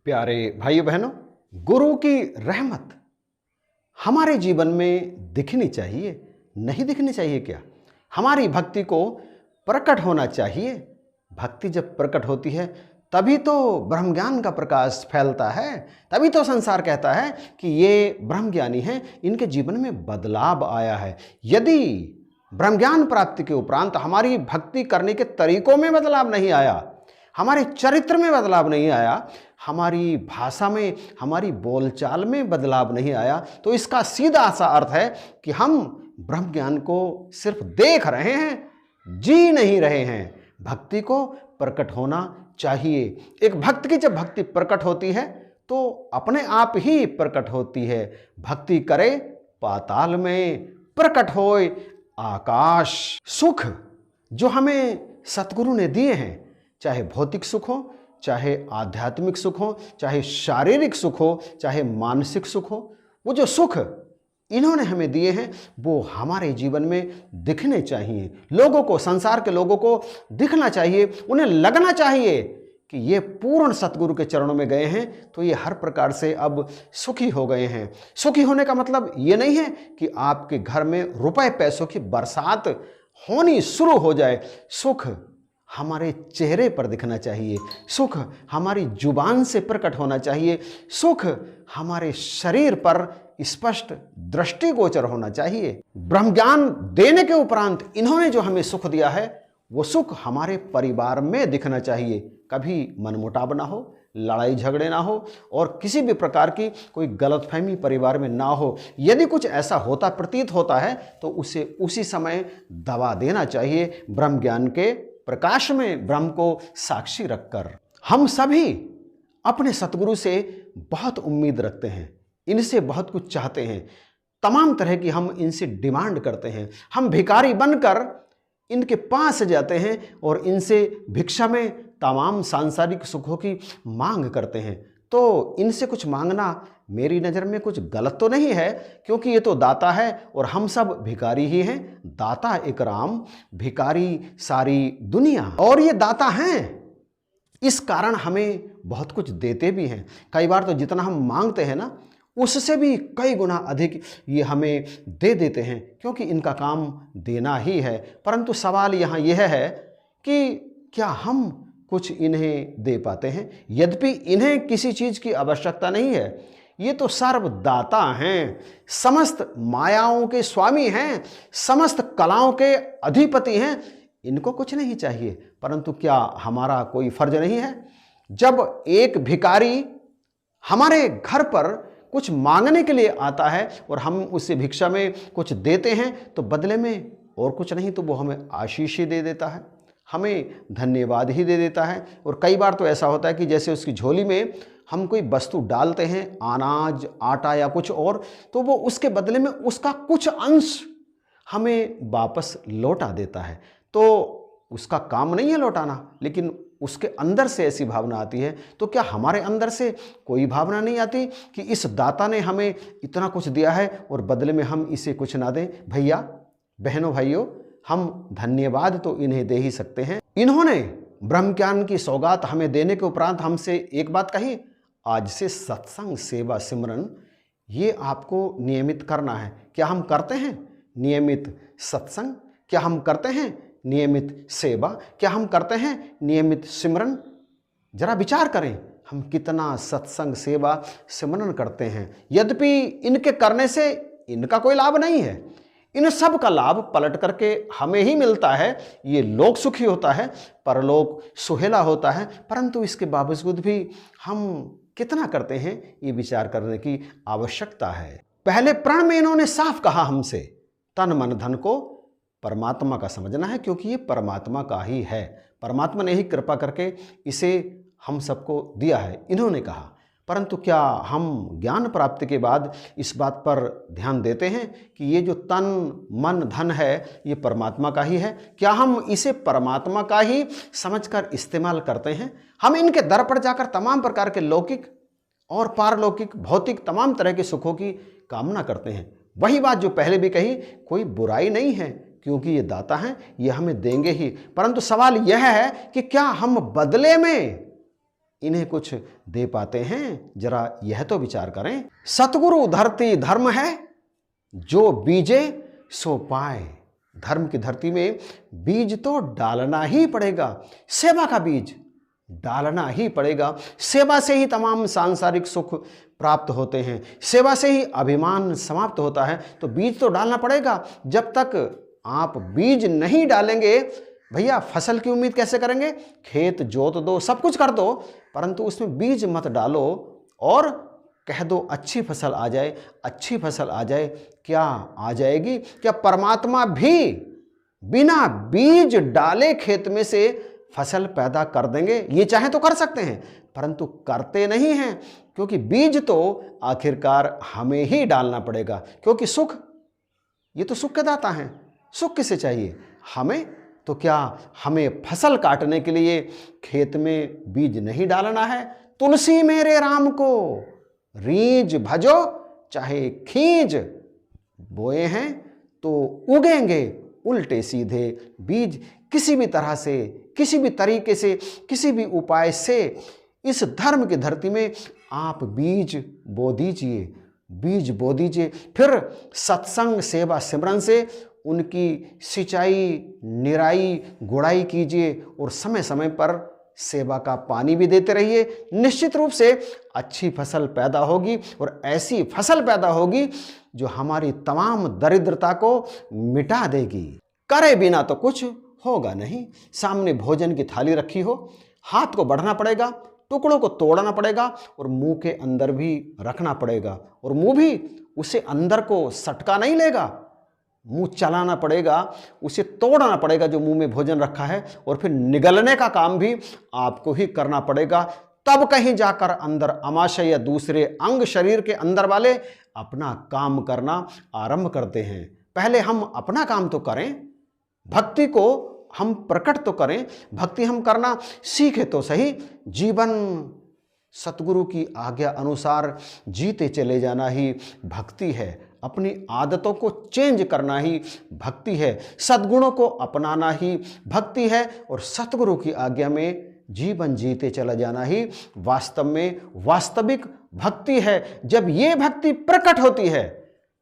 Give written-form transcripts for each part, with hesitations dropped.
प्यारे भाइयों बहनों, गुरु की रहमत हमारे जीवन में दिखनी चाहिए, नहीं दिखनी चाहिए क्या? हमारी भक्ति को प्रकट होना चाहिए। भक्ति जब प्रकट होती है तभी तो ब्रह्म ज्ञान का प्रकाश फैलता है, तभी तो संसार कहता है कि ये ब्रह्म ज्ञानी हैं, इनके जीवन में बदलाव आया है। यदि ब्रह्म ज्ञान प्राप्ति के उपरांत हमारी भक्ति करने के तरीकों में बदलाव नहीं आया, हमारे चरित्र में बदलाव नहीं आया, हमारी भाषा में, हमारी बोलचाल में बदलाव नहीं आया, तो इसका सीधा सा अर्थ है कि हम ब्रह्म ज्ञान को सिर्फ देख रहे हैं, जी नहीं रहे हैं। भक्ति को प्रकट होना चाहिए। एक भक्त की जब भक्ति प्रकट होती है तो अपने आप ही प्रकट होती है। भक्ति करे पाताल में, प्रकट होए आकाश। सुख जो हमें सतगुरु ने दिए हैं, चाहे भौतिक सुख हो, चाहे आध्यात्मिक सुख हो, चाहे शारीरिक सुख हो, चाहे मानसिक सुख हो, वो जो सुख इन्होंने हमें दिए हैं वो हमारे जीवन में दिखने चाहिए। लोगों को, संसार के लोगों को दिखना चाहिए, उन्हें लगना चाहिए कि ये पूर्ण सतगुरु के चरणों में गए हैं तो ये हर प्रकार से अब सुखी हो गए हैं। सुखी होने का मतलब ये नहीं है कि आपके घर में रुपए पैसों की बरसात होनी शुरू हो जाए। सुख हमारे चेहरे पर दिखना चाहिए, सुख हमारी जुबान से प्रकट होना चाहिए, सुख हमारे शरीर पर स्पष्ट दृष्टिगोचर होना चाहिए। ब्रह्म ज्ञान देने के उपरांत इन्होंने जो हमें सुख दिया है वो सुख हमारे परिवार में दिखना चाहिए। कभी मनमुटाव ना हो, लड़ाई झगड़े ना हो और किसी भी प्रकार की कोई गलतफहमी परिवार में ना हो। यदि कुछ ऐसा होता प्रतीत होता है तो उसे उसी समय दबा देना चाहिए, ब्रह्म ज्ञान के प्रकाश में, ब्रह्म को साक्षी रखकर। हम सभी अपने सतगुरु से बहुत उम्मीद रखते हैं, इनसे बहुत कुछ चाहते हैं, तमाम तरह की हम इनसे डिमांड करते हैं। हम भिखारी बनकर इनके पास जाते हैं और इनसे भिक्षा में तमाम सांसारिक सुखों की मांग करते हैं। तो इनसे कुछ मांगना मेरी नज़र में कुछ गलत तो नहीं है, क्योंकि ये तो दाता है और हम सब भिखारी ही हैं। दाता एक राम, भिखारी सारी दुनिया। और ये दाता हैं, इस कारण हमें बहुत कुछ देते भी हैं। कई बार तो जितना हम मांगते हैं ना, उससे भी कई गुना अधिक ये हमें दे देते हैं, क्योंकि इनका काम देना ही है। परंतु सवाल यहाँ यह है कि क्या हम कुछ इन्हें दे पाते हैं? यद्यपि इन्हें किसी चीज़ की आवश्यकता नहीं है, ये तो सर्वदाता हैं, समस्त मायाओं के स्वामी हैं, समस्त कलाओं के अधिपति हैं, इनको कुछ नहीं चाहिए। परंतु क्या हमारा कोई फर्ज नहीं है? जब एक भिखारी हमारे घर पर कुछ मांगने के लिए आता है और हम उसे भिक्षा में कुछ देते हैं तो बदले में और कुछ नहीं तो वो हमें आशीष ही दे देता है, हमें धन्यवाद ही दे देता है। और कई बार तो ऐसा होता है कि जैसे उसकी झोली में हम कोई वस्तु डालते हैं, अनाज, आटा या कुछ और, तो वो उसके बदले में उसका कुछ अंश हमें वापस लौटा देता है। तो उसका काम नहीं है लौटाना, लेकिन उसके अंदर से ऐसी भावना आती है। तो क्या हमारे अंदर से कोई भावना नहीं आती कि इस दाता ने हमें इतना कुछ दिया है और बदले में हम इसे कुछ ना दें? भैया बहनों भाइयों, हम धन्यवाद तो इन्हें दे ही सकते हैं। इन्होंने ब्रह्म ज्ञान की सौगात हमें देने के उपरांत हमसे एक बात कही, आज से सत्संग, सेवा, सिमरन ये आपको नियमित करना है। क्या हम करते हैं नियमित सत्संग? क्या हम करते हैं नियमित सेवा? क्या हम करते हैं नियमित सिमरन? जरा विचार करें, हम कितना सत्संग, सेवा, सिमरन करते हैं। यद्यपि इनके करने से इनका कोई लाभ नहीं है, इन सब का लाभ पलट करके हमें ही मिलता है। ये लोक सुखी होता है, परलोक सुहेला होता है। परंतु इसके बावजूद भी हम कितना करते हैं, ये विचार करने की आवश्यकता है। पहले प्रण में इन्होंने साफ कहा हमसे, तन मन धन को परमात्मा का समझना है, क्योंकि ये परमात्मा का ही है। परमात्मा ने ही कृपा करके इसे हम सबको दिया है, इन्होंने कहा। परंतु क्या हम ज्ञान प्राप्ति के बाद इस बात पर ध्यान देते हैं कि ये जो तन मन धन है ये परमात्मा का ही है? क्या हम इसे परमात्मा का ही समझकर इस्तेमाल करते हैं? हम इनके दर पर जाकर तमाम प्रकार के लौकिक और पारलौकिक, भौतिक तमाम तरह के सुखों की कामना करते हैं। वही बात जो पहले भी कही, कोई बुराई नहीं है, क्योंकि ये दाता हैं, ये हमें देंगे ही। परंतु सवाल यह है कि क्या हम बदले में इन्हें कुछ दे पाते हैं? जरा यह तो विचार करें। सतगुरु धरती धर्म है, जो बीजे सो पाए। धर्म की धरती में बीज तो डालना ही पड़ेगा, सेवा का बीज डालना ही पड़ेगा। सेवा से ही तमाम सांसारिक सुख प्राप्त होते हैं, सेवा से ही अभिमान समाप्त होता है। तो बीज तो डालना पड़ेगा। जब तक आप बीज नहीं डालेंगे भैया, फसल की उम्मीद कैसे करेंगे? खेत जोत दो, सब कुछ कर दो, परंतु उसमें बीज मत डालो और कह दो अच्छी फसल आ जाए, अच्छी फसल आ जाए। क्या आ जाएगी? क्या परमात्मा भी बिना बीज डाले खेत में से फसल पैदा कर देंगे? ये चाहे तो कर सकते हैं, परंतु करते नहीं हैं, क्योंकि बीज तो आखिरकार हमें ही डालना पड़ेगा। क्योंकि सुख, ये तो सुख के दाता हैं। सुख किसे चाहिए? हमें। तो क्या हमें फसल काटने के लिए खेत में बीज नहीं डालना है? तुलसी मेरे राम को रीझ भजो चाहे खींच, बोए हैं तो उगेंगे उल्टे सीधे। बीज किसी भी तरह से, किसी भी तरीके से, किसी भी उपाय से इस धर्म की धरती में आप बीज बो दीजिए, बीज बो दीजिए। फिर सत्संग सेवा सिमरन से उनकी सिंचाई, निराई, गुड़ाई कीजिए और समय समय पर सेवा का पानी भी देते रहिए। निश्चित रूप से अच्छी फसल पैदा होगी और ऐसी फसल पैदा होगी जो हमारी तमाम दरिद्रता को मिटा देगी। करे बिना तो कुछ होगा नहीं। सामने भोजन की थाली रखी हो, हाथ को बढ़ना पड़ेगा, टुकड़ों को तोड़ना पड़ेगा और मुंह के अंदर भी रखना पड़ेगा। और मुंह भी उसे अंदर को सटका नहीं लेगा, मुंह चलाना पड़ेगा, उसे तोड़ना पड़ेगा जो मुंह में भोजन रखा है, और फिर निगलने का काम भी आपको ही करना पड़ेगा। तब कहीं जाकर अंदर आमाशय या दूसरे अंग शरीर के अंदर वाले अपना काम करना आरंभ करते हैं। पहले हम अपना काम तो करें, भक्ति को हम प्रकट तो करें, भक्ति हम करना सीखे तो सही। जीवन सतगुरु की आज्ञा अनुसार जीते चले जाना ही भक्ति है। अपनी आदतों को चेंज करना ही भक्ति है। सद्गुणों को अपनाना ही भक्ति है और सतगुरु की आज्ञा में जीवन जीते चला जाना ही वास्तव में वास्तविक भक्ति है। जब ये भक्ति प्रकट होती है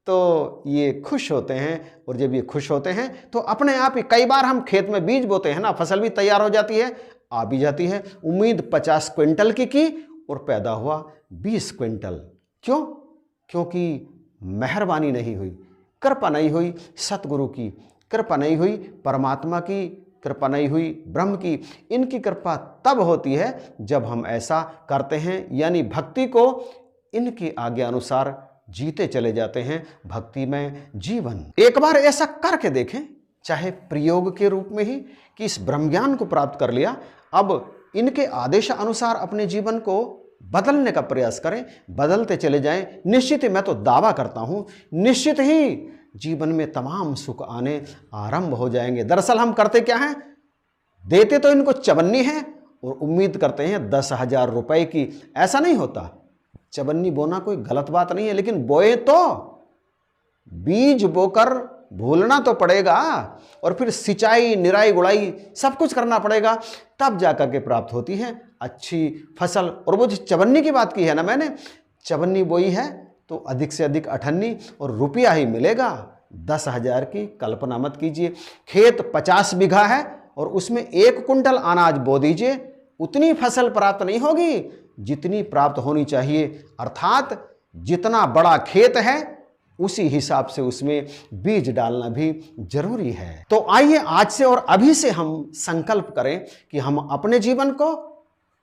तो ये खुश होते हैं, और जब ये खुश होते हैं तो अपने आप ही, कई बार हम खेत में बीज बोते हैं ना, फसल भी तैयार हो जाती है, आ भी जाती है। उम्मीद 50 क्विंटल की और पैदा हुआ 20 क्विंटल। क्यों? क्योंकि मेहरबानी नहीं हुई, कृपा नहीं हुई, सतगुरु की कृपा नहीं हुई, परमात्मा की कृपा नहीं हुई, ब्रह्म की। इनकी कृपा तब होती है जब हम ऐसा करते हैं, यानी भक्ति को इनकी आज्ञा अनुसार जीते चले जाते हैं। भक्ति में जीवन एक बार ऐसा करके देखें, चाहे प्रयोग के रूप में ही, कि इस ब्रह्म ज्ञान को प्राप्त कर लिया, अब इनके आदेश अनुसार अपने जीवन को बदलने का प्रयास करें, बदलते चले जाएं। निश्चित ही, मैं तो दावा करता हूं, निश्चित ही जीवन में तमाम सुख आने आरंभ हो जाएंगे। दरअसल हम करते क्या हैं? देते तो इनको चवन्नी है और उम्मीद करते हैं 10,000 रुपए की। ऐसा नहीं होता। चवन्नी बोना कोई गलत बात नहीं है, लेकिन बोए तो बीज बोकर भूलना तो पड़ेगा, और फिर सिंचाई, निराई, गुड़ाई सब कुछ करना पड़ेगा, तब जाकर के प्राप्त होती है अच्छी फसल। और वो जो चवन्नी की बात की है ना मैंने, चवन्नी बोई है तो अधिक से अधिक अठन्नी और रुपया ही मिलेगा। 10,000 की कल्पना मत कीजिए। खेत 50 बीघा है और उसमें 1 कुंटल अनाज बो दीजिए, उतनी फसल प्राप्त नहीं होगी जितनी प्राप्त होनी चाहिए। अर्थात जितना बड़ा खेत है उसी हिसाब से उसमें बीज डालना भी जरूरी है। तो आइए आज से और अभी से हम संकल्प करें कि हम अपने जीवन को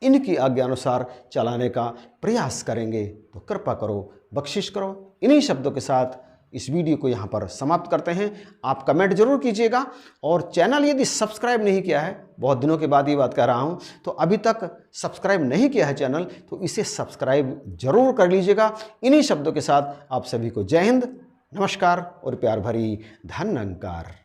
इनकी आज्ञा अनुसार चलाने का प्रयास करेंगे। तो कृपा करो, बख्शिश करो। इन्हीं शब्दों के साथ इस वीडियो को यहाँ पर समाप्त करते हैं। आप कमेंट जरूर कीजिएगा, और चैनल यदि सब्सक्राइब नहीं किया है, बहुत दिनों के बाद ये बात कह रहा हूँ, तो अभी तक सब्सक्राइब नहीं किया है चैनल, तो इसे सब्सक्राइब जरूर कर लीजिएगा। इन्हीं शब्दों के साथ आप सभी को जय हिंद, नमस्कार और प्यार भरी धन्यवाद।